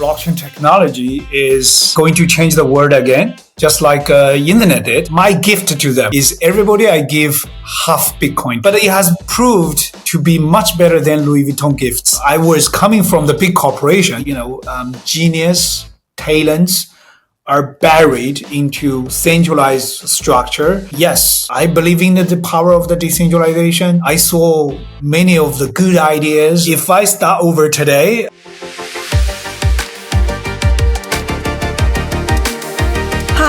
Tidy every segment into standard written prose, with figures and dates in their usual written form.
blockchain technology is going to change the world again, just like internet did. My gift to them is everybody I give half Bitcoin, but it has proved to be much better than Louis Vuitton gifts. I was coming from the big corporation, genius, talents are buried into centralized structure. Yes, I believe in the power of the decentralization. I saw many of the good ideas. If I start over today,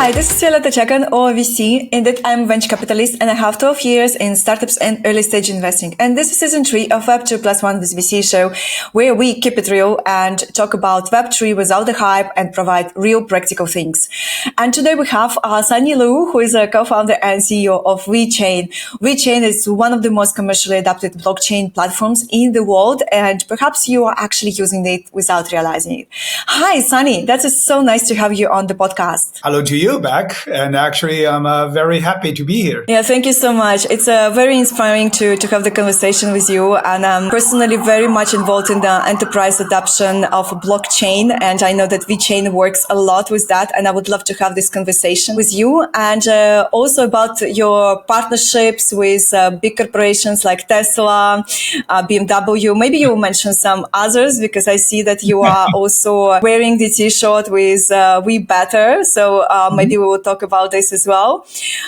Hi, this is Violetta Chekan, or VC. Indeed, I'm a venture capitalist and I have 12 years in startups and early stage investing. And this is season 3 of Web2+1 with VC show, where we keep it real and talk about Web3 without the hype and provide real practical things. And today we have Sunny Liu, who is a co-founder and CEO of VeChain. VeChain is one of the most commercially adopted blockchain platforms in the world, and perhaps you are actually using it without realizing it. Hi, Sunny. That is so nice to have you on the podcast. Hello to you back. And actually, I'm very happy to be here. Yeah, thank you so much. It's very inspiring to have the conversation with you. And I'm personally very much involved in the enterprise adoption of blockchain. And I know that VeChain works a lot with that. And I would love to have this conversation with you. And also about your partnerships with big corporations like Tesla, BMW. Maybe you will mention some others, because I see that you are also wearing the t-shirt with We Better. So maybe we will talk about this as well.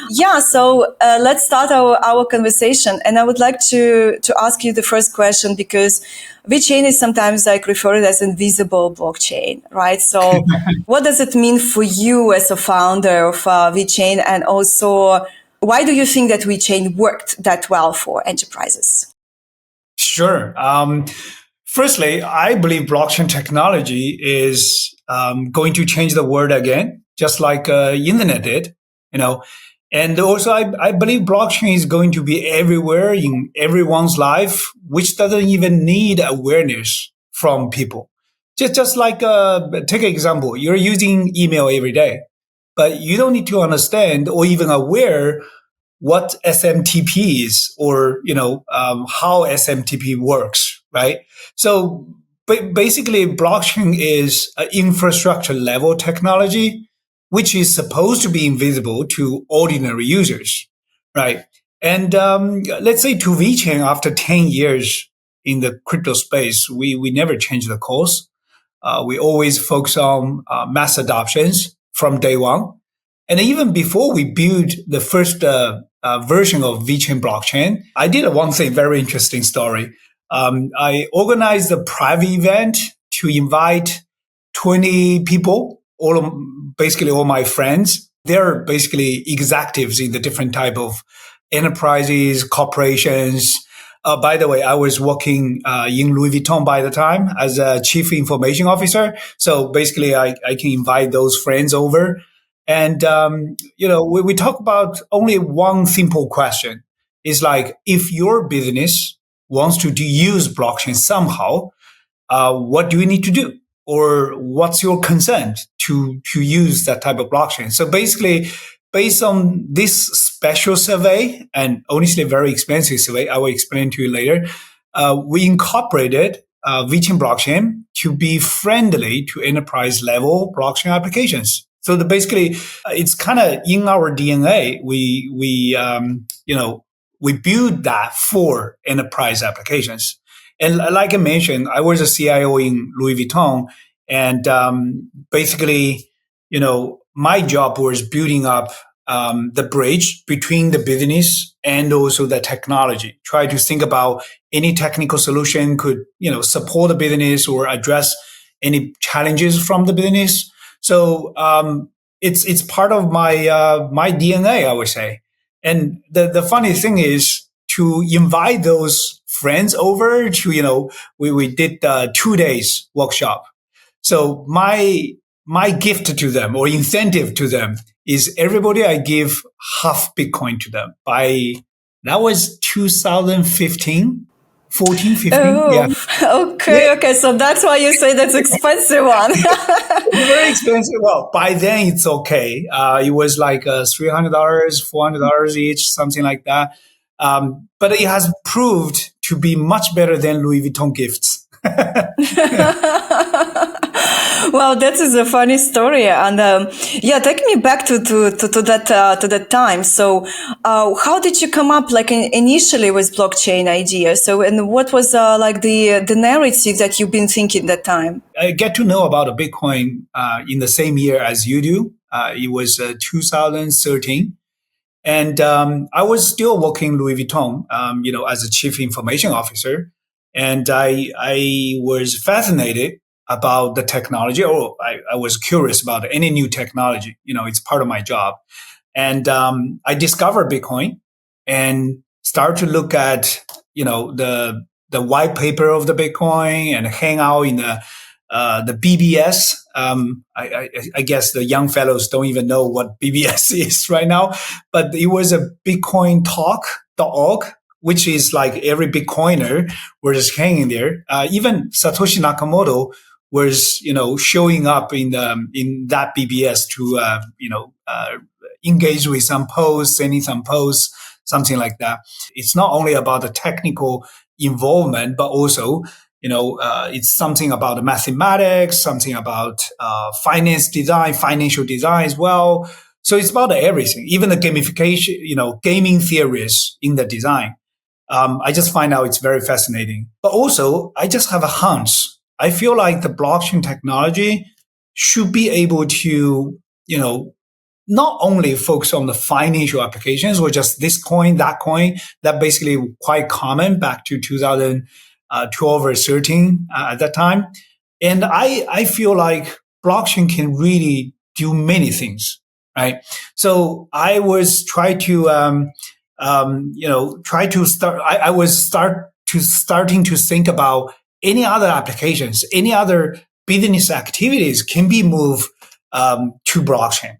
Yeah, so let's start our conversation. And I would like to ask you the first question, because VeChain is sometimes referred as invisible blockchain, right? So what does it mean for you as a founder of VeChain? And also, why do you think that VeChain worked that well for enterprises? Sure. Firstly, I believe blockchain technology is going to change the world again, just like internet did, And also, I believe blockchain is going to be everywhere in everyone's life, which doesn't even need awareness from people. Just like, take an example, you're using email every day, but you don't need to understand or even aware what SMTP is or, how SMTP works, right? So basically, blockchain is an infrastructure level technology, which is supposed to be invisible to ordinary users, right? And let's say to VeChain, after 10 years in the crypto space, we never changed the course. We always focus on mass adoptions from day one. And even before we built the first version of VeChain blockchain, I did one thing, very interesting story. I organized a private event to invite 20 people, basically all my friends. They're basically executives in the different type of enterprises, corporations. By the way, I was working in Louis Vuitton by the time as a chief information officer. So basically, I can invite those friends over. And, we talk about only one simple question. It's like, if your business wants to use blockchain somehow, what do we need to do? Or what's your consent to use that type of blockchain? So basically, based on this special survey, and honestly, very expensive survey, I will explain to you later, we incorporated VeChain blockchain to be friendly to enterprise level blockchain applications. So basically, it's kind of in our DNA. We build that for enterprise applications. And like I mentioned, I was a CIO in Louis Vuitton. And basically, my job was building up the bridge between the business and also the technology. Try to think about any technical solution could, support the business or address any challenges from the business. So it's part of my DNA, I would say. And the funny thing is to invite those friends over to, we did 2 days workshop. So my gift to them or incentive to them is everybody I give half Bitcoin to them that was 2015, 14, 15. Oh, yeah. Okay. So that's why you say that's expensive one. It's very expensive. Well, by then it's okay. It was like $300, $400 each, something like that. But it has proved to be much better than Louis Vuitton gifts. Well, that is a funny story, and yeah, take me back to that time. So, how did you come up, like initially with blockchain idea? So, and what was like the narrative that you've been thinking that time? I get to know about a Bitcoin in the same year as you do. It was 2013. And I was still working Louis Vuitton, as a chief information officer. And I was fascinated about the technology, or I was curious about any new technology. It's part of my job. And I discovered Bitcoin and start to look at, the white paper of the Bitcoin and hang out in the BBS. I guess the young fellows don't even know what BBS is right now, but it was a Bitcoin talk.org, which is like every Bitcoiner was just hanging there. Even Satoshi Nakamoto was, showing up in that BBS to, engage with some posts, sending some posts, something like that. It's not only about the technical involvement, but also it's something about the mathematics, something about financial design as well. So it's about everything, even the gamification, gaming theories in the design. I just find out it's very fascinating. But also, I just have a hunch. I feel like the blockchain technology should be able to, not only focus on the financial applications or just this coin, that basically quite common back to 2012 or 13 at that time. And I feel like blockchain can really do many things, right? So I was starting to think about any other applications, any other business activities can be moved to blockchain.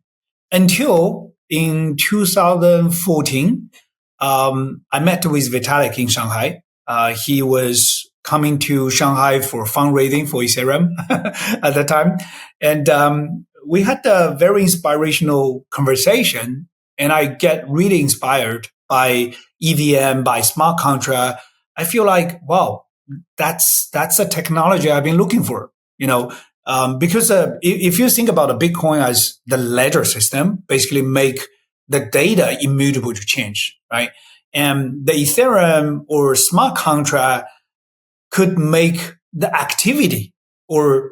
Until in 2014, I met with Vitalik in Shanghai. He was coming to Shanghai for fundraising for Ethereum at the time. And we had a very inspirational conversation. And I get really inspired by EVM, by smart contract. I feel like, wow, that's a technology I've been looking for, because if you think about a Bitcoin as the ledger system, basically make the data immutable to change, right? And the Ethereum or smart contract could make the activity or,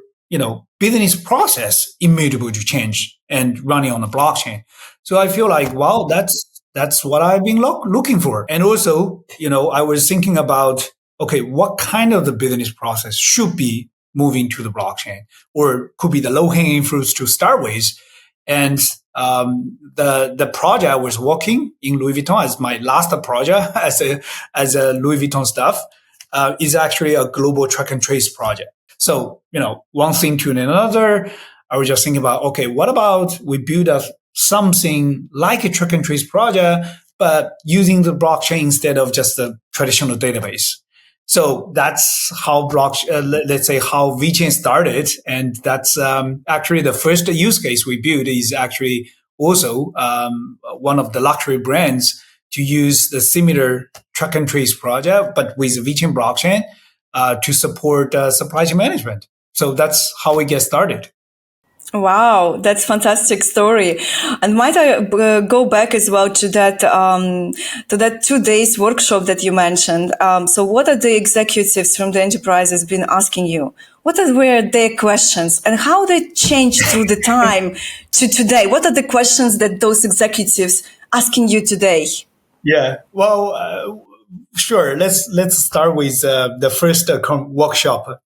business process immutable to change and running on the blockchain. So I feel like, wow, that's what I've been looking for. And also, I was thinking about, okay, what kind of the business process should be moving to the blockchain, or could be the low-hanging fruits to start with. And the project I was working in Louis Vuitton as my last project as a Louis Vuitton staff is actually a global track and trace project. So, one thing to another, I was just thinking about, okay, what about we build something like a track and trace project, but using the blockchain instead of just the traditional database. So that's how let's say how VeChain started. And that's actually the first use case we built is actually also one of the luxury brands to use the similar track and trace project, but with VeChain blockchain to support supply chain management. So that's how we get started. Wow, that's fantastic story. And might I go back as well to that 2 days workshop that you mentioned? So what are the executives from the enterprises been asking you? Were their questions and how they changed through the time to today? What are the questions that those executives asking you today? Yeah, well, sure. Let's start with the first workshop,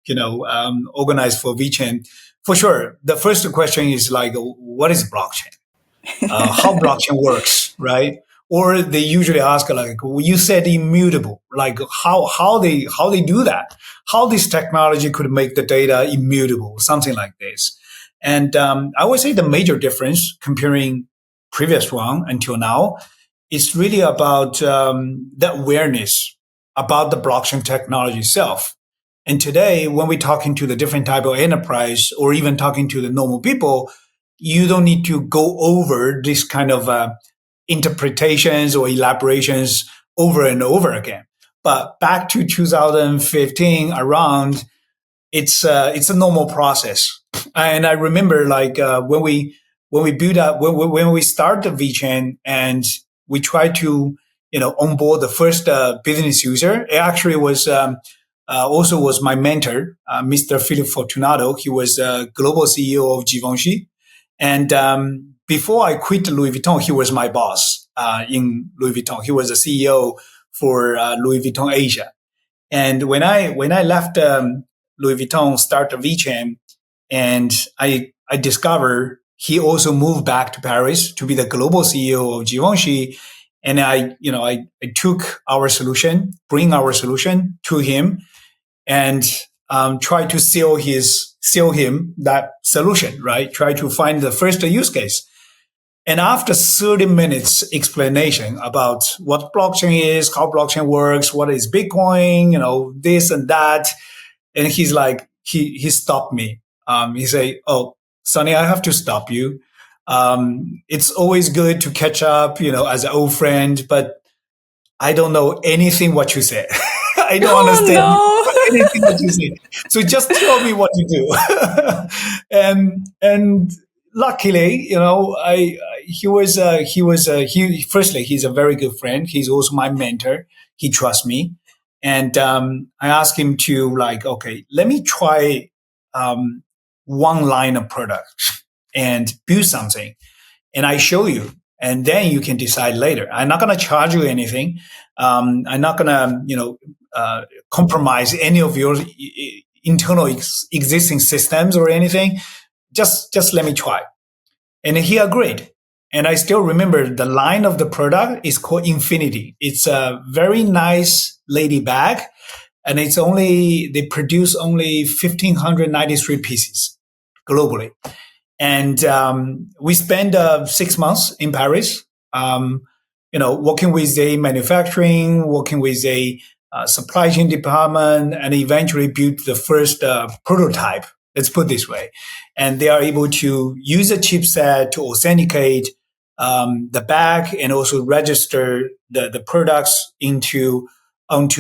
organized for VeChain. For sure, the first question is like, what is blockchain? How blockchain works, right? Or they usually ask like, well, you said immutable, like how they do that? How this technology could make the data immutable, something like this. And I would say the major difference comparing previous one until now is really about the awareness about the blockchain technology itself. And today, when we're talking to the different type of enterprise or even talking to the normal people, you don't need to go over this kind of interpretations or elaborations over and over again. But back to 2015 around, it's a normal process. And I remember like when we build up when we start the VeChain and we try to onboard the first business user. It actually was also was my mentor, Mr. Philip Fortunato. He was global CEO of Givenchy, and before I quit Louis Vuitton, he was my boss in Louis Vuitton. He was the CEO for Louis Vuitton Asia. And when I left Louis Vuitton, start VeChain, and I discovered he also moved back to Paris to be the global CEO of Givenchy. And I took our solution, bring our solution to him, and try to sell him that solution, right? Try to find the first use case. And after 30 minutes explanation about what blockchain is, how blockchain works, what is Bitcoin, this and that, and he's like, he stopped me. He said, "Oh, Sonny, I have to stop you. It's always good to catch up, as an old friend, but I don't know anything what you said. I don't understand anything what you say. So just tell me what you do." And luckily, he firstly he's a very good friend. He's also my mentor. He trusts me, and I asked him to like, okay, let me try one line of product and build something, and I show you, and then you can decide later. I'm not going to charge you anything. I'm not going to, compromise any of your internal existing systems or anything. Just let me try. And he agreed. And I still remember the line of the product is called Infinity. It's a very nice lady bag, and they produce only 1,593 pieces globally. And we spent 6 months in Paris, working with a manufacturing, working with a supply chain department, and eventually built the first prototype. Let's put it this way. And they are able to use a chipset to authenticate the bag and also register the products onto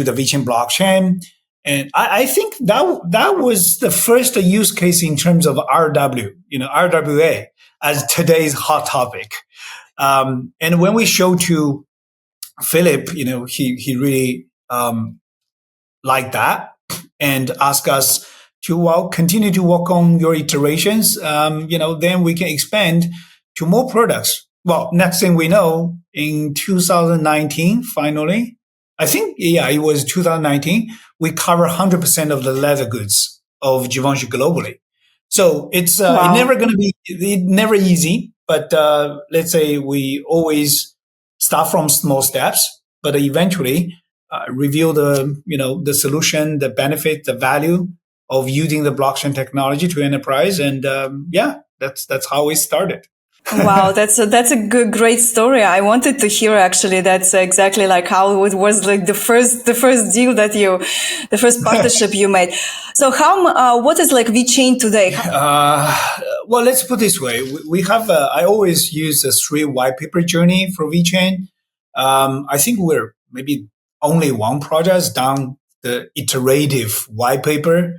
the VeChain blockchain. And I think that was the first use case in terms of RWA as today's hot topic. And when we showed to Philip, he really liked that and asked us to continue to work on your iterations. Then we can expand to more products. Well, next thing we know, in 2019, finally, I think, it was 2019, we cover 100% of the leather goods of Givenchy globally. So it's never easy, but let's say we always start from small steps, but eventually reveal the solution, the benefit, the value of using the blockchain technology to enterprise. And that's how we started. Wow, that's a great story. I wanted to hear actually. That's exactly like how it was like the first deal the first partnership you made. So what is like VeChain today? Well, let's put it this way. We have, I always use a 3 white paper journey for VeChain. I think we're maybe only one project has done the iterative white paper.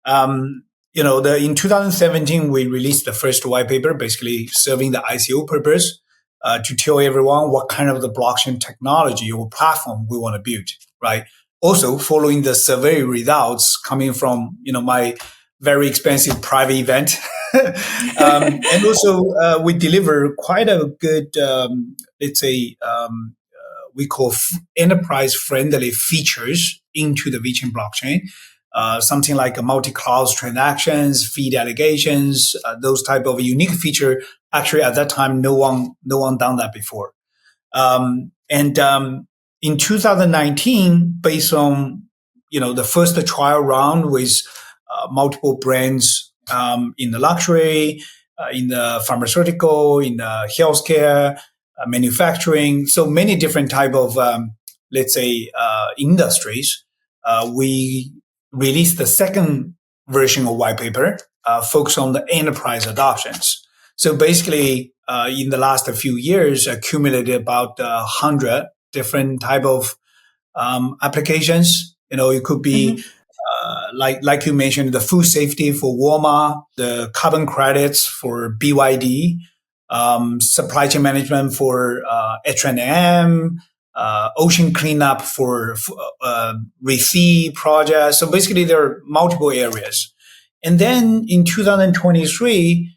In 2017, we released the first white paper, basically serving the ICO purpose to tell everyone what kind of the blockchain technology or platform we want to build, right? Also, following the survey results coming from, my very expensive private event. And also, we deliver quite a good, let's say, we call enterprise-friendly features into the VeChain blockchain. Something like a multi-cloud transactions, fee delegations, those type of unique feature. Actually, at that time, no one done that before. In 2019, based on the first trial round with multiple brands in the luxury, in the pharmaceutical, in the healthcare, manufacturing, so many different type of let's say industries. We released the second version of white paper, focused on the enterprise adoptions. So basically, in the last few years, accumulated about 100 different type of applications. It could be like you mentioned, the food safety for Walmart, the carbon credits for BYD, supply chain management for H&M, ocean cleanup for Refi project. So basically, there are multiple areas. And then in 2023,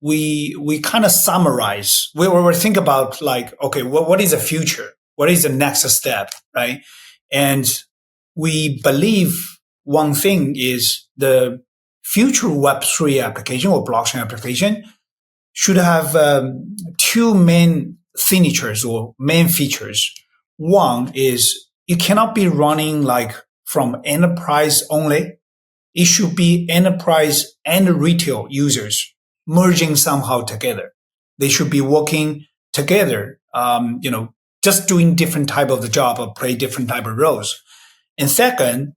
we kind of summarize. We think about like, okay, what is the future? What is the next step, right? And we believe one thing is the future Web3 application or blockchain application should have two main signatures or main features. One is it cannot be running like from enterprise only. It should be enterprise and retail users merging somehow together. They should be working together, just doing different type of the job or play different type of roles. And second,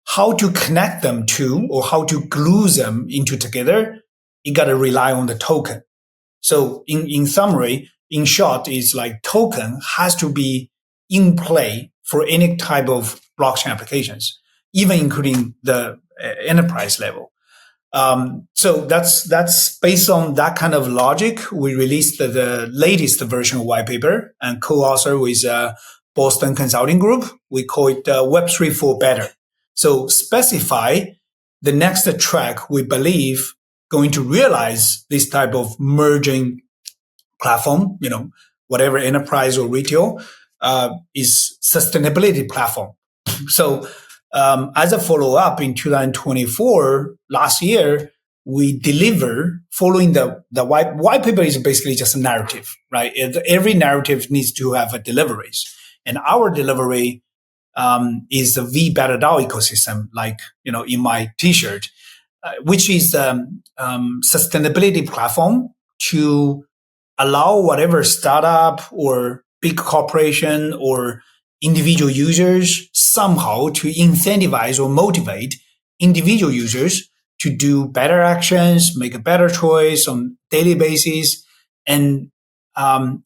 how to connect them to or how to glue them into together, you got to rely on the token. So in summary, in short, it's like token has to be in play for any type of blockchain applications, even including the enterprise level. So that's based on that kind of logic. We released the latest version of white paper and co-author with Boston Consulting Group. We call it Web3 for Better. So specify the next track we believe going to realize this type of merging platform, whatever enterprise or retail, is sustainability platform. So as a follow-up in 2024, last year, we deliver following the white paper is basically just a narrative, right? Every narrative needs to have a deliveries. And our delivery is the VeChain ecosystem, like, in my t-shirt, which is sustainability platform to allow whatever startup or big corporation or individual users somehow to incentivize or motivate individual users to do better actions, make a better choice on daily basis, and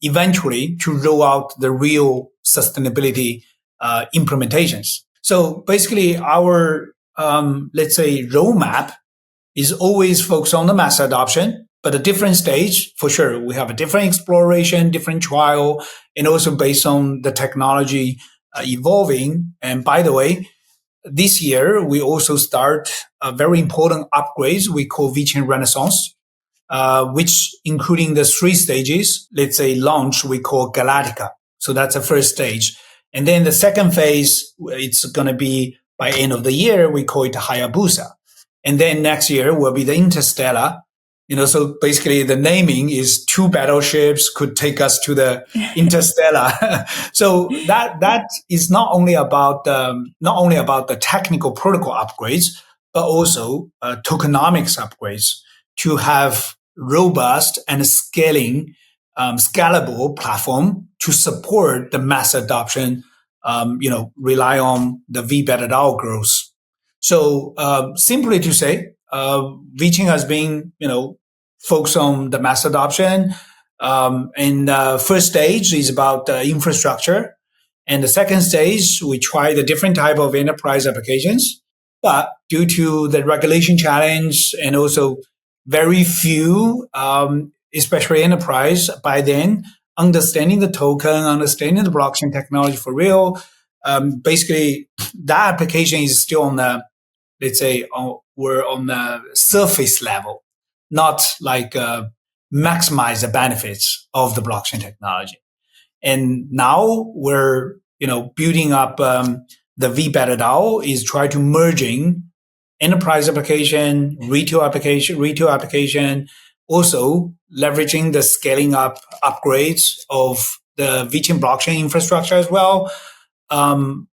eventually to roll out the real sustainability implementations. So basically our, let's say, roadmap is always focused on the mass adoption, but a different stage for sure. We have a different exploration, different trial, and also based on the technology evolving. And by the way, this year we also start a very important upgrades we call VeChain Renaissance, which including the three stages. Let's say launch we call Galactica. So that's the first stage. And then the second phase, it's going to be by end of the year, we call it Hayabusa. And then next year will be the Interstellar. So basically the naming is two battleships could take us to the Interstellar. So that is not only about the technical protocol upgrades, but also tokenomics upgrades to have robust and scalable platform to support the mass adoption. Rely on the VeChain growth. So simply to say, VeChain has been, focused on the mass adoption. And first stage is about infrastructure. And the second stage, we try the different type of enterprise applications. But due to the regulation challenge and also very few, especially enterprise, by then, understanding the token, understanding the blockchain technology for real, basically that application is still on the, let's say, we're on the surface level, not like maximize the benefits of the blockchain technology. And now we're, building up the VeChain is try to merging enterprise application, retail application, also leveraging the scaling up upgrades of the VeChain blockchain infrastructure as well. On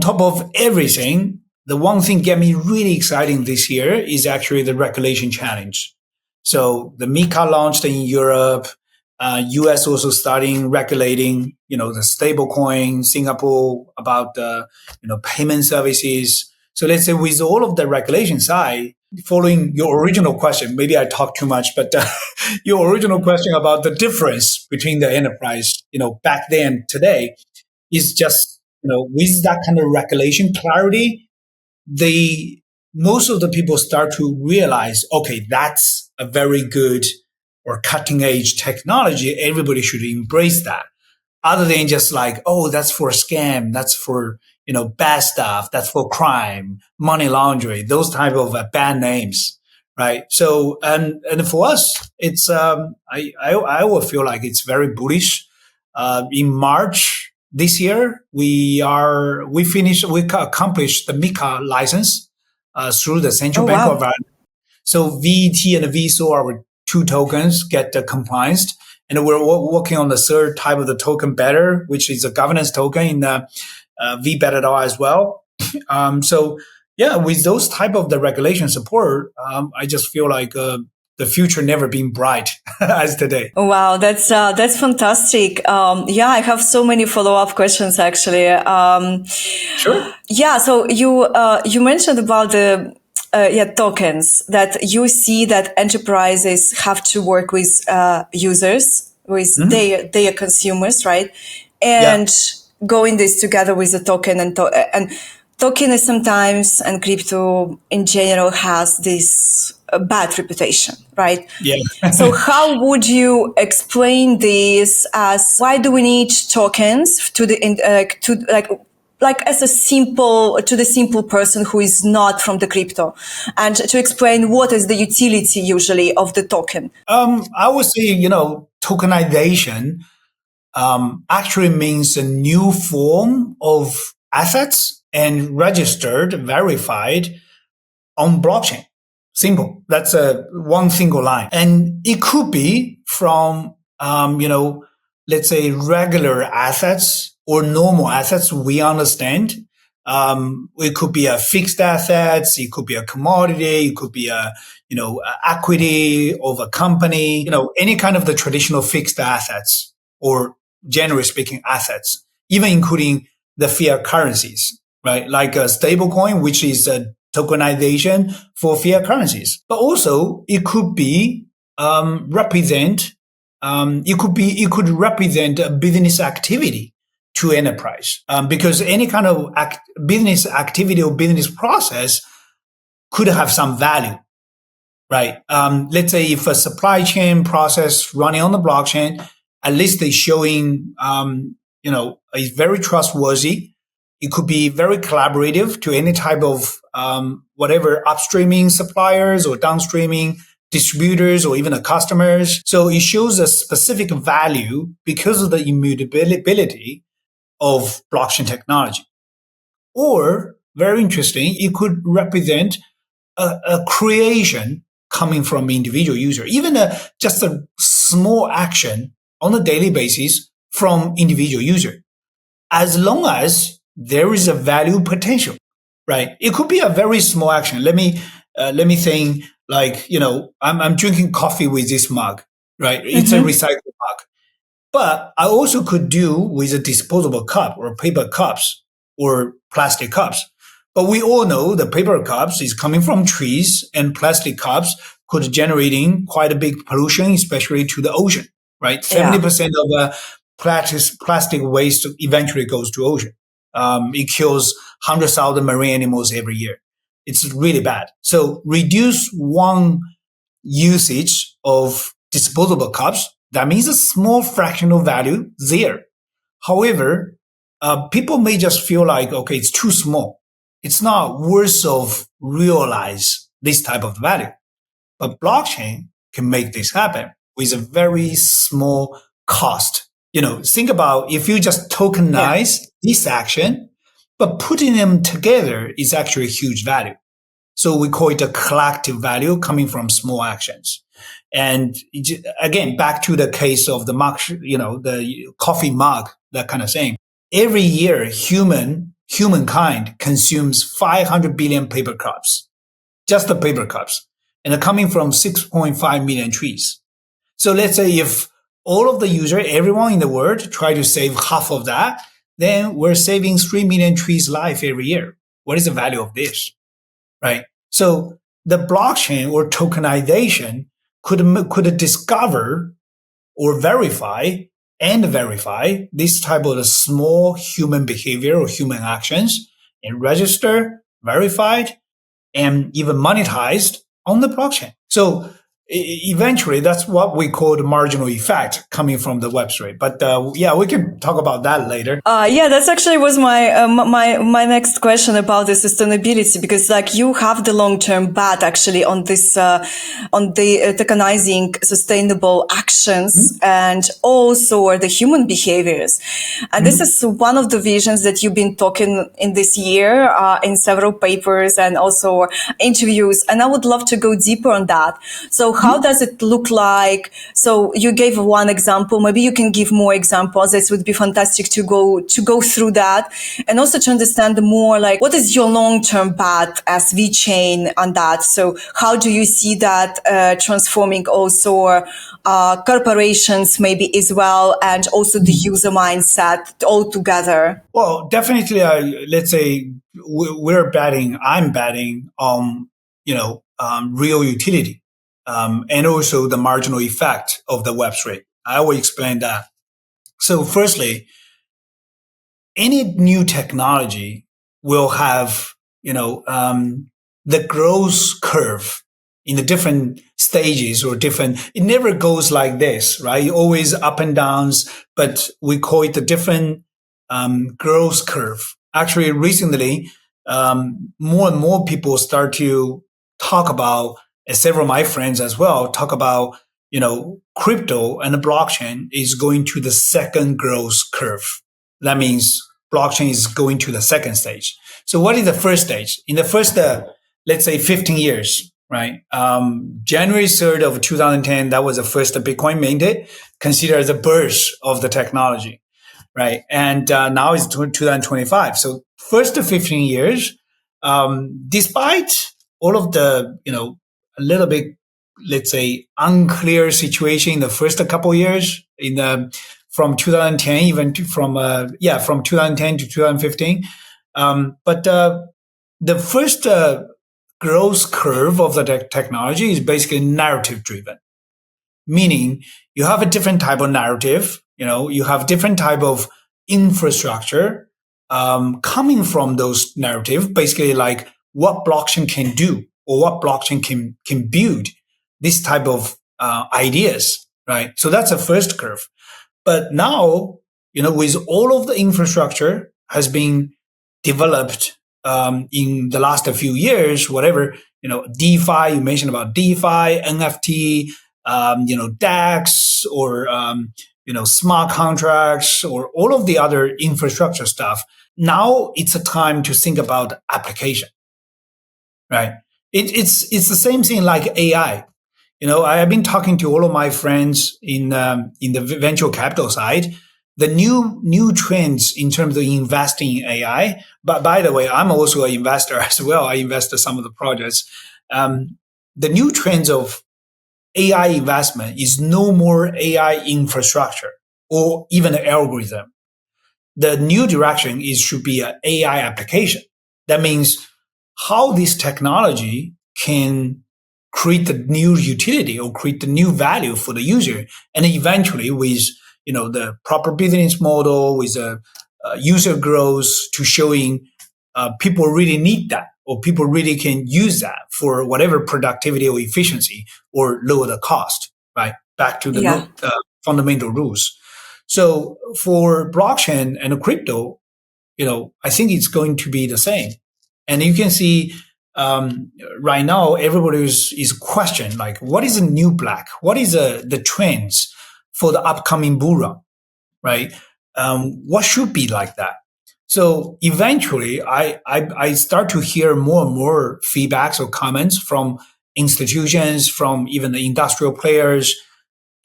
top of everything, the one thing get me really exciting this year is actually the regulation challenge. So the MiCA launched in Europe, US also starting regulating, the stable coin, Singapore about the, payment services. So let's say with all of the regulation side, following your original question, maybe I talk too much, but your original question about the difference between the enterprise, back then today is just, with that kind of regulation clarity, they most of the people start to realize, okay, that's a very good or cutting edge technology. Everybody should embrace that, other than just like, oh, that's for a scam, that's for bad stuff, that's for crime, money laundering, those type of bad names, right? So and for us, it's I will feel like it's very bullish. In March this year, we accomplished the MiCA license through the Central Oh, Bank wow. of Ireland. So VET and VSO are two tokens get compliance, and we're working on the third type of the token better, which is a governance token in the VBETA as well. So yeah, with those type of the regulation support, I just feel like the future never been bright as today. Wow, that's fantastic. Yeah, I have so many follow-up questions actually. Sure. Yeah, so you mentioned about the tokens that you see that enterprises have to work with users, with Mm-hmm. their consumers, right? Yeah. And going this together with the token and token is sometimes, and crypto in general has this bad reputation, right? Yeah. So how would you explain this as why do we need tokens to the to like as a simple to the simple person who is not from the crypto, and to explain what is the utility usually of the token? I would say, tokenization actually means a new form of assets and registered, verified on blockchain. Simple. That's a one single line. And it could be from, let's say regular assets or normal assets we understand. It could be a fixed assets. It could be a commodity. It could be equity of a company, any kind of the traditional fixed assets or generally speaking assets, even including the fiat currencies, right? Like a stable coin, which is a tokenization for fiat currencies. But also it could be it could represent a business activity to enterprise, because any kind of business activity or business process could have some value, right? Let's say if a supply chain process running on the blockchain, at least they're showing, is very trustworthy. It could be very collaborative to any type of whatever upstreaming suppliers or downstreaming distributors or even the customers. So it shows a specific value because of the immutability of blockchain technology. Or, very interesting, it could represent a creation coming from individual user, even just a small action on a daily basis from individual user, as long as there is a value potential, right? It could be a very small action. Let me think, like, I'm drinking coffee with this mug, right? It's a Mm-hmm. recycled mug. But I also could do with a disposable cup or paper cups or plastic cups. But we all know the paper cups is coming from trees, and plastic cups could generating quite a big pollution, especially to the ocean, right? Yeah. 70% of plastic waste eventually goes to ocean. It kills 100,000 marine animals every year. It's really bad. So reduce one usage of disposable cups, that means a small fractional value there. However, people may just feel like, okay, it's too small. It's not worth of realize this type of value. But blockchain can make this happen with a very small cost. Think about if you just Yeah. tokenize this action, but putting them together is actually a huge value. So we call it a collective value coming from small actions. And again, back to the case of the mug, the coffee mug, that kind of thing. Every year, humankind consumes 500 billion paper cups, just the paper cups, and they're coming from 6.5 million trees. So let's say if all of the users, everyone in the world, try to save half of that, then we're saving 3 million trees life every year. What is the value of this? Right? So the blockchain or tokenization could discover or verify and verify this type of small human behavior or human actions and register, verified, and even monetized on the blockchain. So eventually, that's what we call the marginal effect coming from the Web3. But yeah, we can talk about that later. Yeah, that's actually was my next question about the sustainability, because like you have the long-term bet actually on this on the tokenizing sustainable actions and also the human behaviors, and this is one of the visions that you've been talking in this year in several papers and also interviews, and I would love to go deeper on that. So how does it look like? So you gave one example. Maybe you can give more examples. This would be fantastic to go through that, and also to understand more like what is your long-term path as VeChain on that. So how do you see that transforming also corporations maybe as well, and also the user mindset all together? Well, definitely, let's say I'm betting on, real utility. And also the marginal effect of the Web3. I will explain that. So firstly, any new technology will have, the growth curve in the different stages or it never goes like this, right? Always up and downs, but we call it the different growth curve. Actually, recently, more and more people start to talk about, and several of my friends as well, talk about, crypto and the blockchain is going to the second growth curve. That means blockchain is going to the second stage. So what is the first stage? In the first, let's say 15 years, right? January 3rd of 2010, that was the first Bitcoin minted, considered as the birth of the technology, right? And now it's 2025. So first 15 years, despite all of the, a little bit, let's say, unclear situation in the first couple of years from 2010, from 2010 to 2015. But the first growth curve of the technology is basically narrative driven, meaning you have a different type of narrative, you have different type of infrastructure coming from those narrative, basically like what blockchain can do or what blockchain can build, this type of ideas, right? So that's the first curve. But now, with all of the infrastructure has been developed in the last few years, whatever, DeFi, you mentioned about DeFi, NFT, DAX, or, smart contracts, or all of the other infrastructure stuff. Now it's a time to think about application, right? It's the same thing like AI. I have been talking to all of my friends in the venture capital side. The new trends in terms of investing in AI. But by the way, I'm also an investor as well. I invest in some of the projects. The new trends of AI investment is no more AI infrastructure or even an algorithm. The new direction should be an AI application. That means how this technology can create the new utility or create the new value for the user, and eventually with the proper business model, with a user growth to showing people really need that, or people really can use that for whatever productivity or efficiency or lower the cost, right? Back to the fundamental rules. So for blockchain and crypto, I think it's going to be the same. And you can see right now, everybody is questioning, like, what is a new black? What is the trends for the upcoming bull run, right? What should be like that? So eventually, I start to hear more and more feedbacks or comments from institutions, from even the industrial players.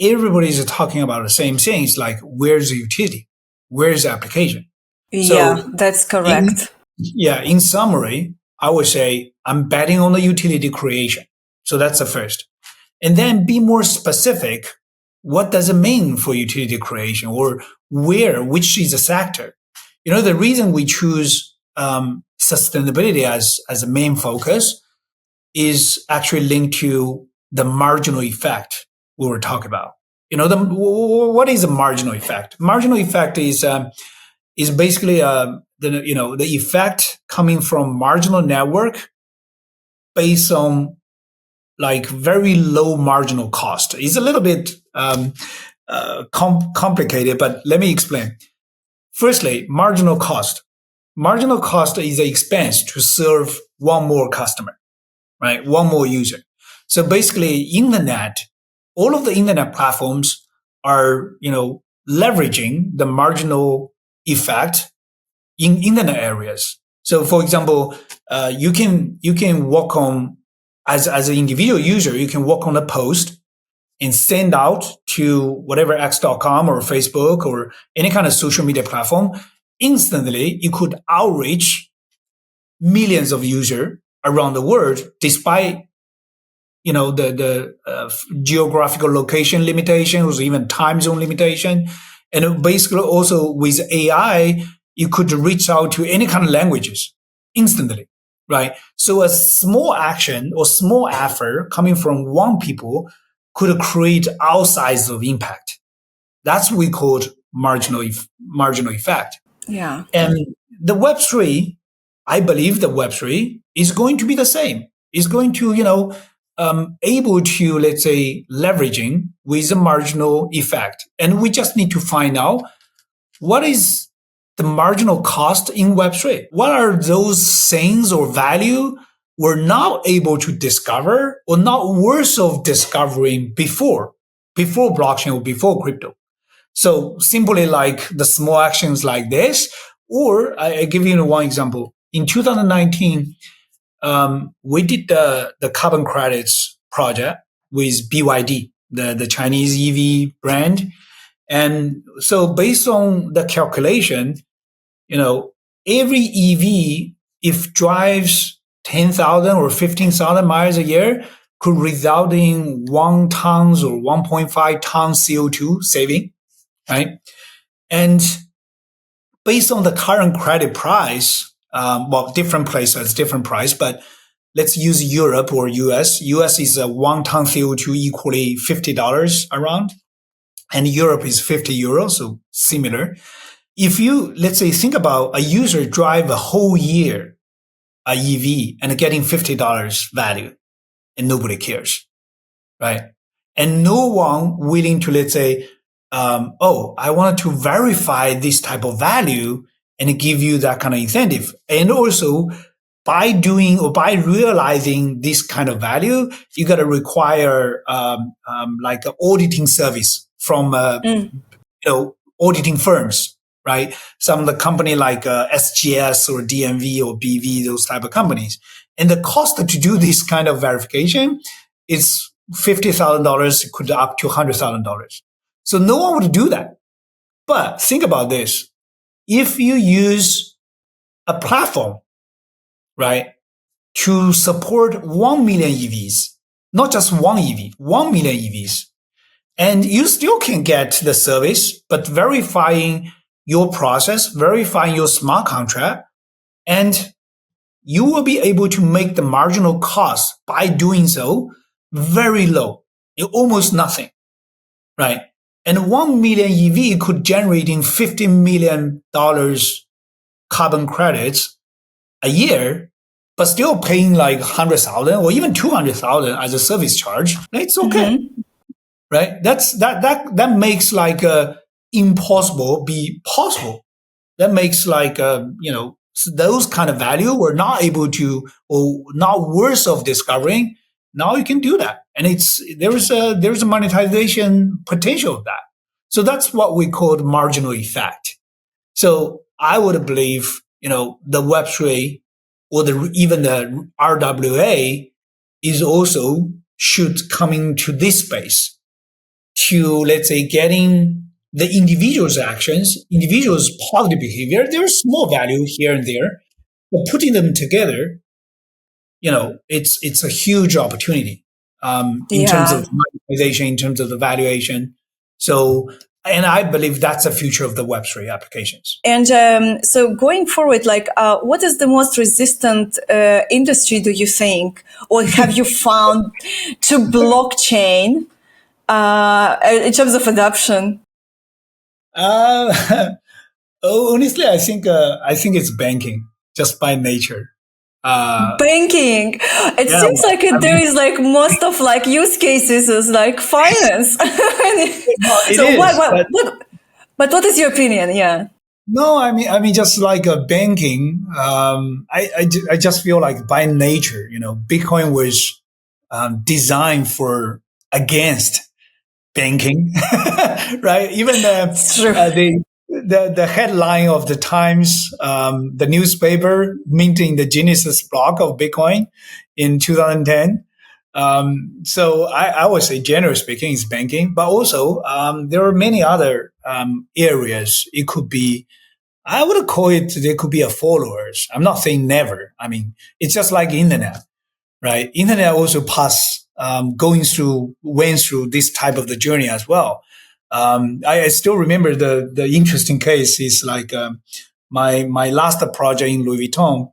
Everybody is talking about the same things, like, where's the utility? Where's the application? Yeah, that's correct. In summary, I would say I'm betting on the utility creation. So that's the first. And then be more specific. What does it mean for utility creation, or which is the sector? The reason we choose sustainability as a main focus is actually linked to the marginal effect we were talking about. what is a marginal effect? Marginal effect is basically the effect coming from marginal network based on like very low marginal cost. It's a little bit complicated, but let me explain. Firstly, marginal cost. Marginal cost is the expense to serve one more customer, right? One more user. So basically, all of the internet platforms are, leveraging the marginal effect in internet areas. So, for example, you can work on as an individual user, you can work on a post and send out to whatever X.com or Facebook or any kind of social media platform. Instantly, you could outreach millions of users around the world, despite the geographical location limitation or even time zone limitation. And basically also with AI, you could reach out to any kind of languages instantly, right? So a small action or small effort coming from one people could create outsized of impact. That's what we call marginal effect. Yeah. And the Web3, I believe the Web3 is going to be the same. It's going to, able to, let's say, leveraging with a marginal effect. And we just need to find out what is the marginal cost in Web3. What are those things or value we're not able to discover or not worth of discovering before blockchain or before crypto. So simply like the small actions like this, or I give you one example. In 2019, we did the carbon credits project with BYD, the Chinese EV brand. And so based on the calculation, every EV, if drives 10,000 or 15,000 miles a year, could result in 1 tons or 1.5 tons CO2 saving, right? And based on the current credit price, different places, different price, but let's use Europe or US. US is a 1 ton CO2 equally $50 around, and Europe is 50 euros, so similar. If you, let's say, think about a user drive a whole year a EV and getting $50 value, and nobody cares, right? And no one willing to, let's say, I wanted to verify this type of value and give you that kind of incentive. And also, by doing or by realizing this kind of value, you got to require like an auditing service from auditing firms, right? Some of the company like SGS or DMV or BV, those type of companies. And the cost to do this kind of verification is $50,000, could up to $100,000. So no one would do that. But think about this. If you use a platform, right, to support 1 million EVs, not just one EV, 1 million EVs, and you still can get the service, but verifying your process, verifying your smart contract, and you will be able to make the marginal cost by doing so very low, almost nothing, right? And 1 million EV could generate in $50 million carbon credits a year, but still paying like 100,000 or even 200,000 as a service charge. It's okay, right? That makes like impossible be possible. That makes like those kind of value we're not able to or not worth of discovering. Now you can do that, and there's a monetization potential of that. So that's what we call marginal effect. So I would believe the Web3 or even the RWA is also should coming to this space to, let's say, getting the individual's actions, individual's positive behavior. There's small value here and there, but putting them together, it's a huge opportunity in terms of monetization, in terms of the valuation. So, and I believe that's the future of the Web3 applications. And so going forward, what is the most resistant industry, do you think, or have you found to blockchain? in terms of adoption? Uh, honestly, I think it's banking just by nature. Uh, Banking. It yeah, seems like I there mean, is like most of like use cases is like finance. no, it So is, but but what is your opinion? Yeah. no, just like banking. I just feel like by nature, Bitcoin was designed for against banking, right? Even It's true. the headline of the Times, the newspaper minting the Genesis block of Bitcoin in 2010. So I would say, generally speaking, is banking, but also there are many other areas. It could be. I would call it. There could be a followers. I'm not saying never. I mean, it's just like internet, right? Internet also went through this type of the journey as well. I still remember the interesting case is like my last project in Louis Vuitton.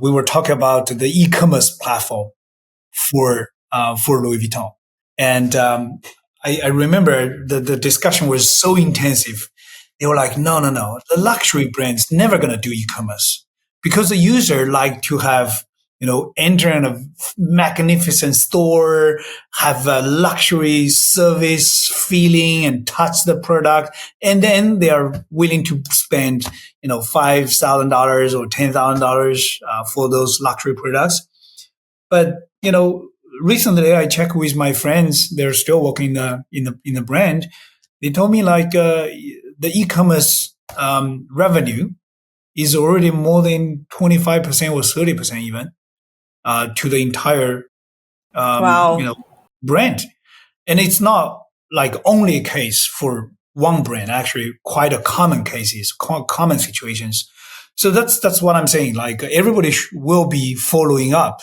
We were talking about the e-commerce platform for Louis Vuitton, and I remember the discussion was so intensive. They were like, no, no, no, the luxury brands never gonna do e-commerce because the user like to have enter in a magnificent store, have a luxury service feeling and touch the product. And then they are willing to spend, $5,000 or $10,000 for those luxury products. But, recently I checked with my friends. They're still working in the brand. They told me like the e-commerce revenue is already more than 25% or 30% even to the entire Wow. brand. And it's not like only a case for one brand. Actually, quite a common cases, common situations. So that's what I'm saying. Like everybody will be following up.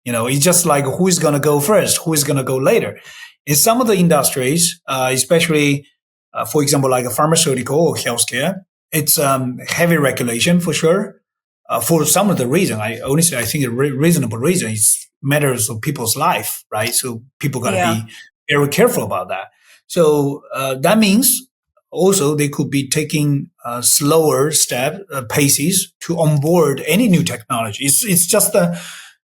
It's just like who is going to go first, who is going to go later. In some of the industries, especially for example, like a pharmaceutical or healthcare, it's heavy regulation for sure. For some of the reason, I think a reasonable reason is matters of people's life, right? So people got to Yeah. be very careful about that. So that means also they could be taking slower paces to onboard any new technology. It's just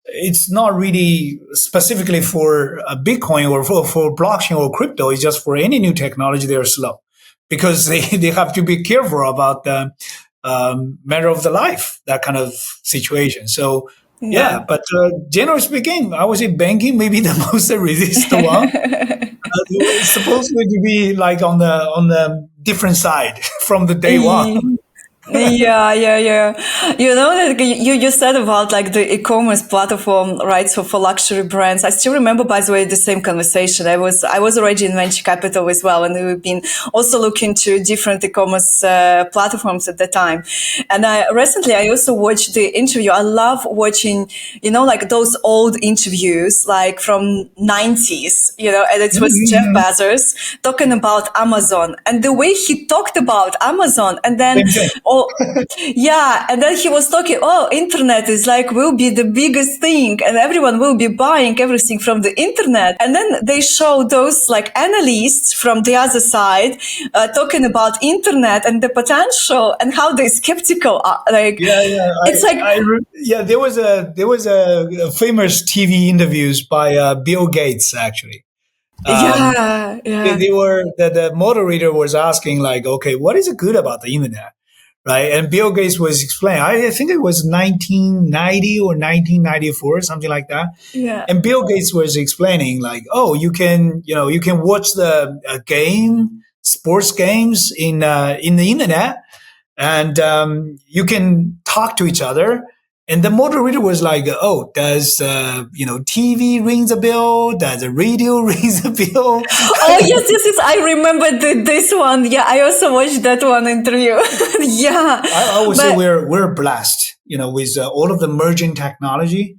it's not really specifically for Bitcoin or for blockchain or crypto. It's just for any new technology, they're slow because they have to be careful about the matter of the life, that kind of situation. So, Yeah. yeah, but generally speaking, I would say banking may be the most resistant one. It's supposed to be like on the different side from the day one. Yeah, yeah, yeah. That you said about like the e-commerce platform, right? So for luxury brands, I still remember, by the way, the same conversation. I was already in venture capital as well, and we've been also looking to different e-commerce platforms at the time. And recently I also watched the interview. I love watching, like those old interviews, like from 90s, and it was Jeff Mhm. Bezos talking about Amazon and the way he talked about Amazon, and then Same thing. yeah, and then he was talking, internet is like will be the biggest thing and everyone will be buying everything from the internet. And then they show those like analysts from the other side talking about internet and the potential and how they skeptical are. Like, Yeah, yeah. it's like, Yeah. There was a famous TV interviews by Bill Gates actually. Um, yeah, they, yeah, they were the moderator was asking like, okay, what is good about the internet, right? And Bill Gates was explaining. I think it was 1990 or 1994, something like that. yeah. And Bill Gates was explaining like, oh, you can watch the sports games in the internet, and you can talk to each other. And the moderator was like, "Oh, does TV rings a bell? Does the radio rings a bell?" Oh, yes, yes, yes. I remember this one. Yeah, I also watched that one interview. Yeah. I would say But we're blessed, with all of the merging technology,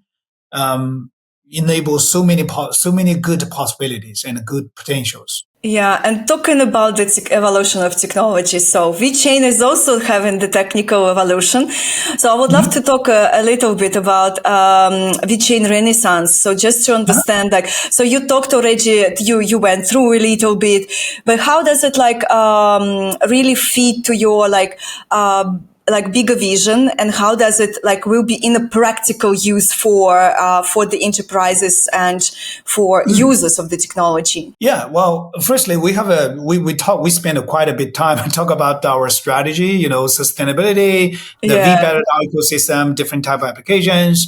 enables so many good possibilities and good potentials. Yeah, and talking about the evolution of technology, so VeChain is also having the technical evolution. So I would love to talk a little bit about VeChain Renaissance. So just to understand, like, so you talked already, you went through a little bit, but how does it really fit to your bigger vision, and how does it will be in a practical use for the enterprises and for users of the technology? Yeah, well, firstly, we spend quite a bit of time and talk about our strategy, sustainability, the Yeah. ecosystem, different type of applications.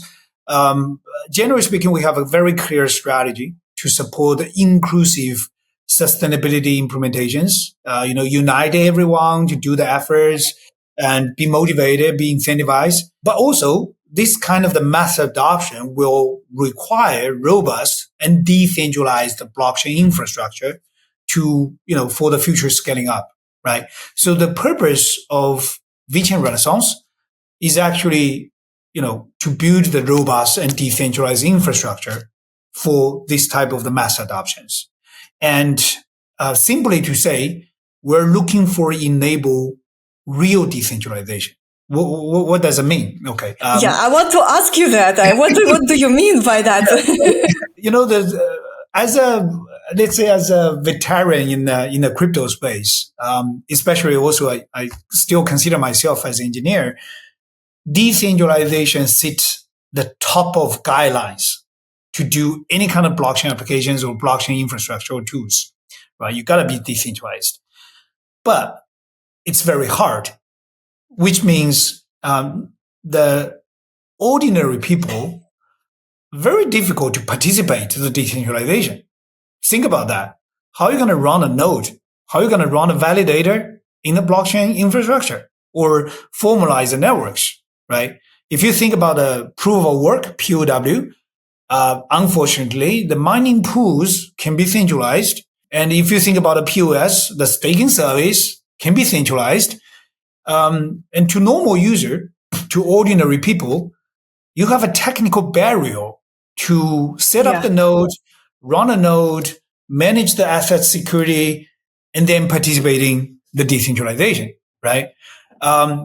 Generally speaking, we have a very clear strategy to support inclusive sustainability implementations. Unite everyone to do the efforts and be motivated, be incentivized. But also, this kind of the mass adoption will require robust and decentralized blockchain infrastructure to, for the future scaling up, right? So the purpose of VeChain Renaissance is actually, to build the robust and decentralized infrastructure for this type of the mass adoptions. And simply to say, we're looking for enable real decentralization. What does it mean? Okay. Yeah, I want to ask you that. What do you mean by that? There's, as a let's say as a veteran in the crypto space, especially also I still consider myself as an engineer. Decentralization sits the top of guidelines to do any kind of blockchain applications or blockchain infrastructure or tools, right? You got to be decentralized, but it's very hard, which means the ordinary people very difficult to participate in the decentralization. Think about that. How are you going to run a node? How are you going to run a validator in the blockchain infrastructure or formalize the networks, right? If you think about the proof of work, POW, unfortunately, the mining pools can be centralized. And if you think about the POS, the staking service can be centralized. And to normal user, to ordinary people, you have a technical barrier to set up the node, run a node, manage the asset security, and then participating the decentralization, right?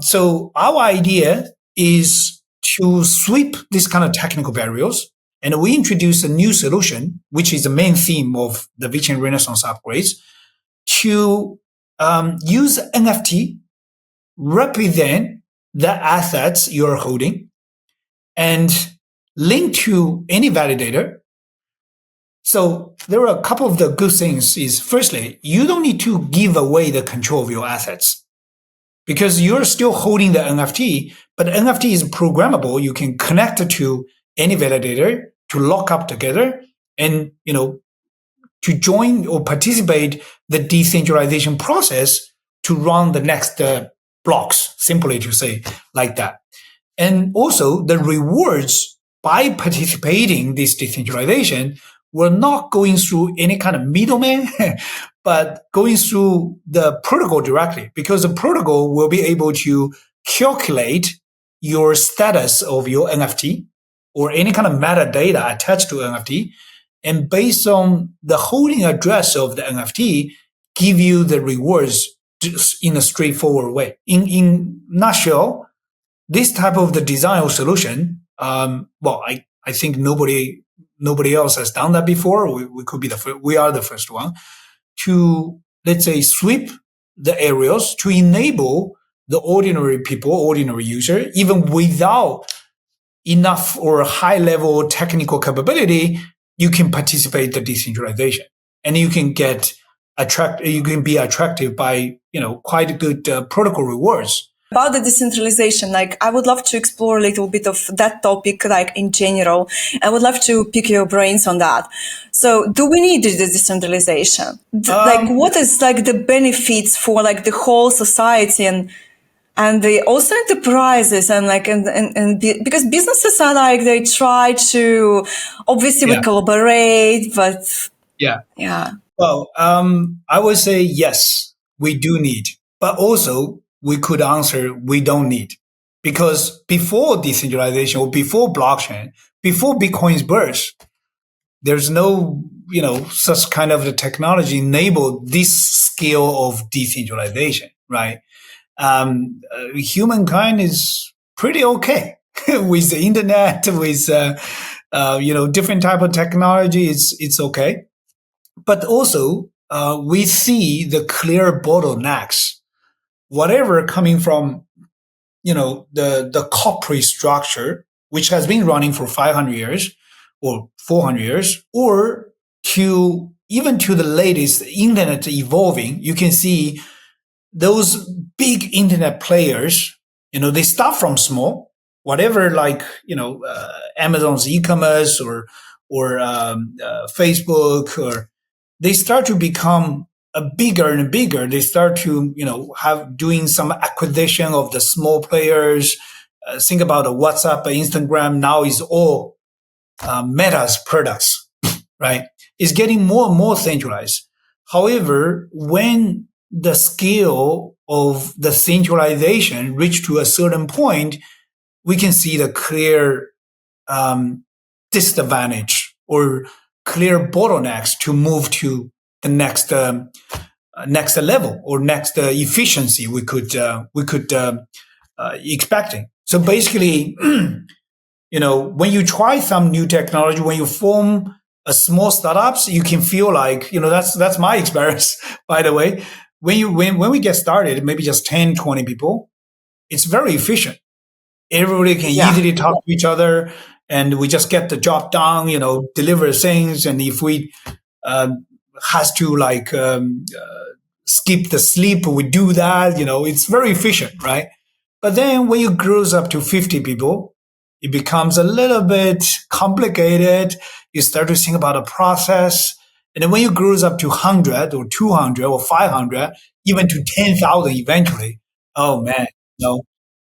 So our idea is to sweep this kind of technical barriers, and we introduce a new solution, which is the main theme of the VeChain Renaissance upgrades, to use NFT represent the assets you're holding and link to any validator. So there are a couple of the good things is firstly, you don't need to give away the control of your assets because you're still holding the NFT, but the NFT is programmable. You can connect it to any validator to lock up together and, to join or participate the decentralization process to run the next blocks, simply to say like that. And also the rewards by participating this decentralization were not going through any kind of middleman, but going through the protocol directly, because the protocol will be able to calculate your status of your NFT or any kind of metadata attached to NFT. And based on the holding address of the NFT, give you the rewards in a straightforward way. In nutshell, this type of the design or solution, I think nobody else has done that before. We could be we are the first one to, let's say, sweep the areas to enable the ordinary people, ordinary user, even without enough or high level technical capability, you can participate in the decentralization and you can you can be attractive by, quite good protocol rewards. About the decentralization, I would love to explore a little bit of that topic, in general. I would love to pick your brains on that. So do we need the decentralization? What is the benefits for the whole society and the also enterprises and because businesses are they try to obviously we collaborate, but yeah. Well, I would say yes, we do need, but also we could answer we don't need, because before decentralization or before blockchain, before Bitcoin's birth, there's no such kind of the technology enable this scale of decentralization, right? Humankind is pretty okay with the internet, with different type of technology. It's okay, but also we see the clear bottlenecks, whatever coming from the corporate structure, which has been running for 500 years or 400 years, or to even to the latest internet evolving. You can see those big internet players, they start from small, whatever, like, Amazon's e-commerce or Facebook, or they start to become a bigger and bigger. They start to, have doing some acquisition of the small players. Think about the WhatsApp, Instagram now is all Meta's products, right? It's getting more and more centralized. However, when the scale of the centralization reach to a certain point, we can see the clear disadvantage or clear bottlenecks to move to the next level or next efficiency we could expecting. So basically, when you try some new technology, when you form a small startups, you can feel like, that's my experience, by the way. When we get started, maybe just 10, 20 people, it's very efficient. Everybody can easily talk to each other, and we just get the job done, deliver things. And if we has to skip the sleep, we do that. It's very efficient, right? But then when you grows up to 50 people, it becomes a little bit complicated. You start to think about a process. And then when you grows up to 100 or 200 or 500, even to 10,000 eventually, oh man,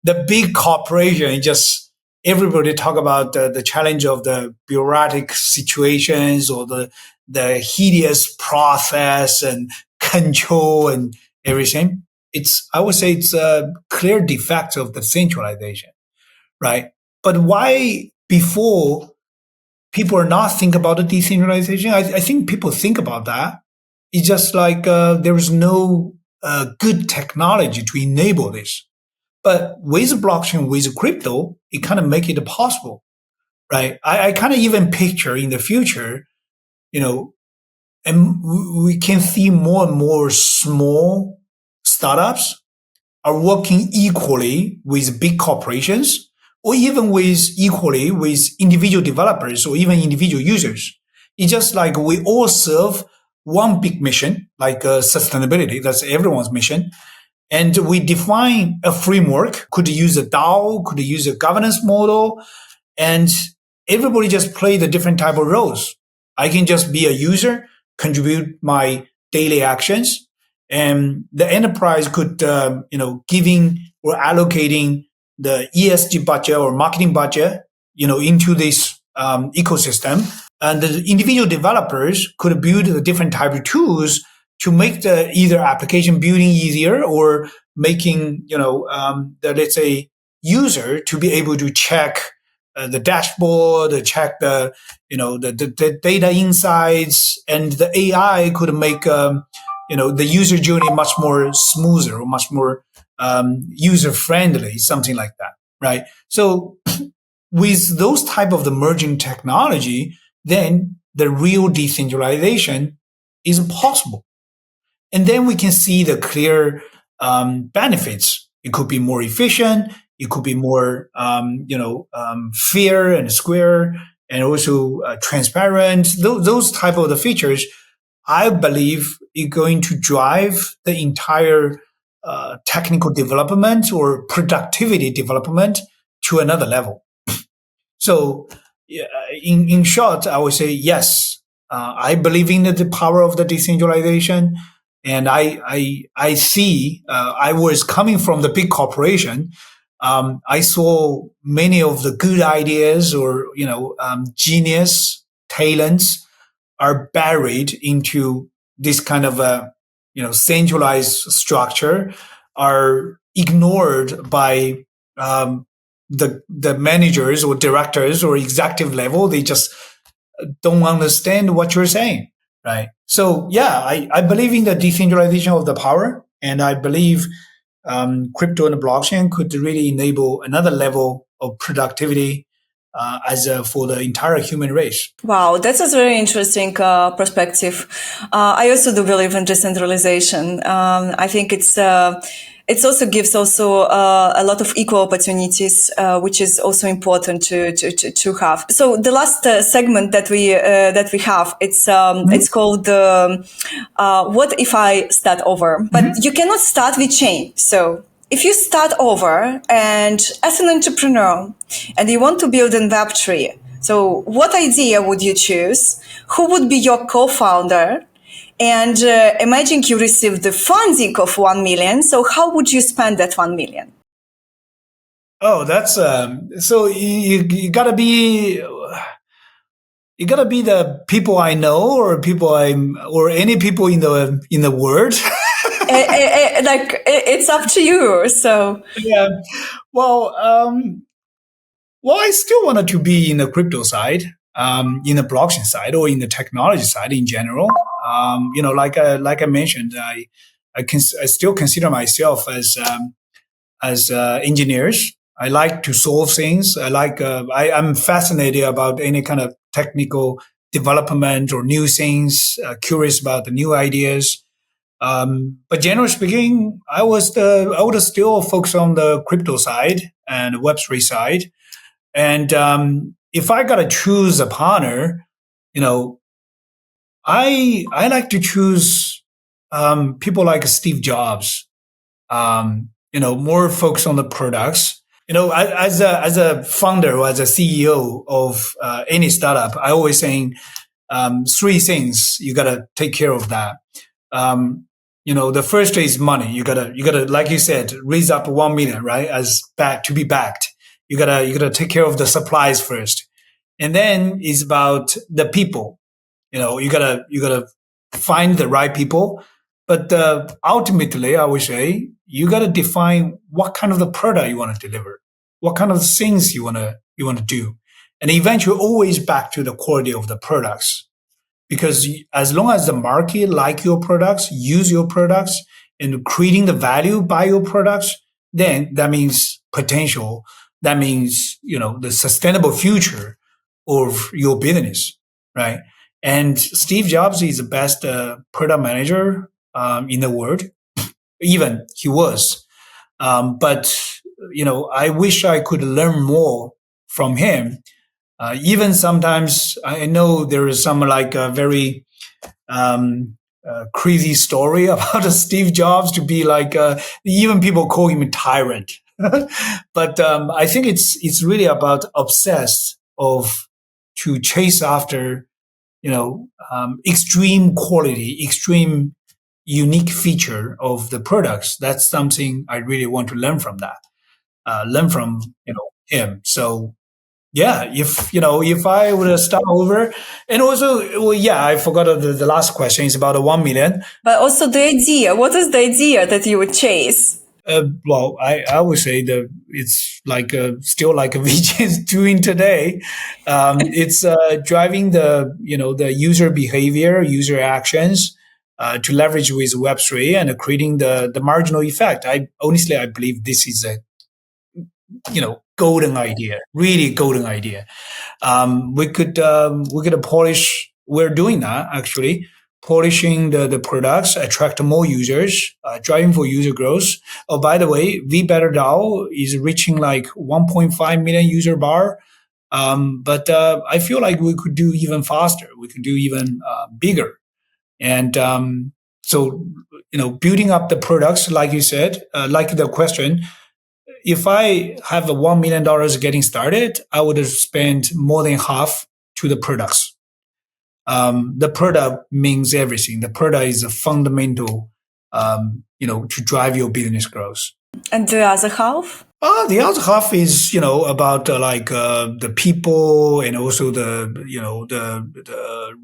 the big corporation, just everybody talk about the challenge of the bureaucratic situations or the hideous process and control and everything. I would say it's a clear defect of the centralization, right? But why before people are not think about the decentralization? I think people think about that. It's just like there is no good technology to enable this. But with blockchain, with crypto, it kind of make it possible, right? I kind of even picture in the future, and we can see more and more small startups are working equally with big corporations, or even equally with individual developers or even individual users. It's just like we all serve one big mission, like sustainability. That's everyone's mission. And we define a framework, could use a DAO, could use a governance model, and everybody just play the different type of roles. I can just be a user, contribute my daily actions, and the enterprise could, giving or allocating the ESG budget or marketing budget, into this ecosystem. And the individual developers could build the different type of tools to make the either application building easier or making, the, let's say, user to be able to check the dashboard, check the data insights, and the AI could make, the user journey much more smoother or much more user friendly, something like that, right? So with those type of the merging technology, then the real decentralization is possible. And then we can see the clear benefits. It could be more efficient. It could be more, fair and square, and also transparent. Those type of the features, I believe, are going to drive the entire technical development or productivity development to another level. So, in short, I would say yes. I believe in the power of the decentralization. And I see, I was coming from the big corporation. I saw many of the good ideas or, genius talents are buried into this kind of a, centralized structure, are ignored by, the managers or directors or executive level. They just don't understand what you're saying, right? So yeah, I believe in the decentralization of the power, and I believe crypto and blockchain could really enable another level of productivity for the entire human race. Wow, that's a very interesting perspective. I also do believe in decentralization. I think it also gives a lot of equal opportunities, which is also important to have. So the last segment that we have, it's called "What if I start over?" But you cannot start with chain, so. If you start over and as an entrepreneur and you want to build a Web3, so what idea would you choose? Who would be your co-founder? And imagine you received the funding of 1 million. So how would you spend that 1 million? Oh, that's so you gotta be the people I know or or any people in the world. Like it's up to you. So Yeah. Well, I still wanted to be in the crypto side, in the blockchain side, or in the technology side in general. Like I mentioned, I still consider myself as engineers. I like to solve things. I'm fascinated about any kind of technical development or new things. Curious about the new ideas. But generally speaking, I would still focus on the crypto side and Web3 side. And if I gotta choose a partner, you know, I like to choose people like Steve Jobs. More focused on the products. As a founder or as a CEO of any startup, I always saying three things you gotta take care of that. The first is money. You gotta, like you said, raise up 1 million, right? To be backed. You gotta take care of the supplies first. And then it's about the people. You gotta find the right people. But ultimately, I would say you gotta define what kind of the product you want to deliver, what kind of things you wanna do, and eventually always back to the quality of the products. Because as long as the market like your products, use your products, and creating the value by your products, then that means potential. That means the sustainable future of your business, right? And Steve Jobs is the best product manager in the world. Even he was, but I wish I could learn more from him. Even sometimes I know there is some like a very crazy story about Steve Jobs to be like even people call him a tyrant. But I think it's really about obsessed of to chase after extreme quality, extreme unique feature of the products. That's something I really want to learn from that. Learn from him. So yeah, if I would start over, and also, well, yeah, I forgot the last question is about the 1 million. But also the idea. What is the idea that you would chase? I would say that it's like still like VeChain is doing today. It's driving the user behavior, user actions to leverage with Web3 and creating the marginal effect. I believe this is a golden idea, really golden idea. We could polish. We're doing that actually, polishing the products, attract more users, driving for user growth. Oh, by the way, VBetterDAO is reaching like 1.5 million user bar. But I feel like we could do even faster. We could do even bigger. And so, building up the products, like you said, like the question, if I have a $1 million getting started, I would have spent more than half to the products. The product means everything. The product is a fundamental, to drive your business growth. And the other half? The other half is, about the people and also the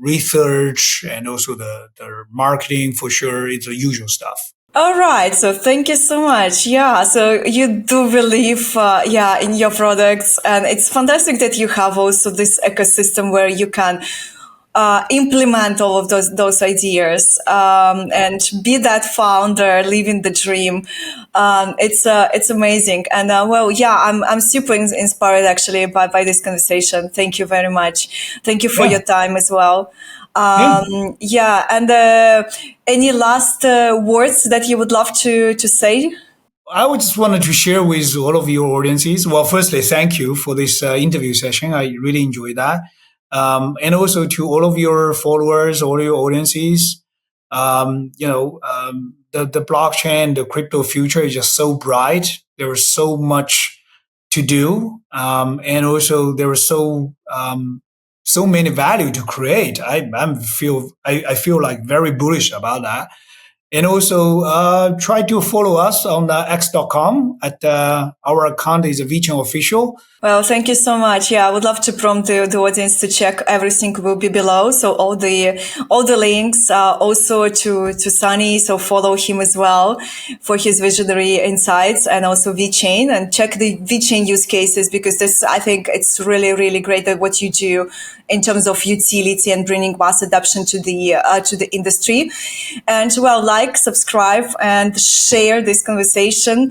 research and also the marketing for sure. It's the usual stuff. All right. So thank you so much. Yeah. So you do believe, in your products, and it's fantastic that you have also this ecosystem where you can implement all of those ideas and be that founder, living the dream. It's amazing, and I'm super inspired actually by this conversation. Thank you very much. Thank you for Yeah. your time as well. Yeah. And any last words that you would love to say? I would just wanted to share with all of your audiences. Well, firstly, thank you for this interview session. I really enjoyed that. And also to all of your followers, all your audiences, the blockchain, the crypto future is just so bright. There is so much to do. And also there is so many value to create. I feel like very bullish about that. And also try to follow us on x.com at our account is VeChain Official. Well, thank you so much. Yeah, I would love to prompt the audience to check. Everything will be below. So all the links, also to Sunny. So follow him as well for his visionary insights, and also VeChain, and check the VeChain use cases, because this, I think it's really, really great that what you do in terms of utility and bringing mass adoption to the industry. And well, like, subscribe, and share this conversation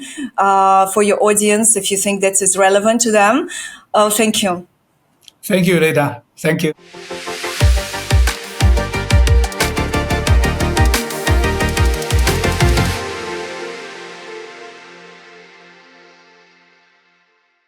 for your audience if you think that is relevant to them. Oh, thank you. Thank you, Leda. Thank you.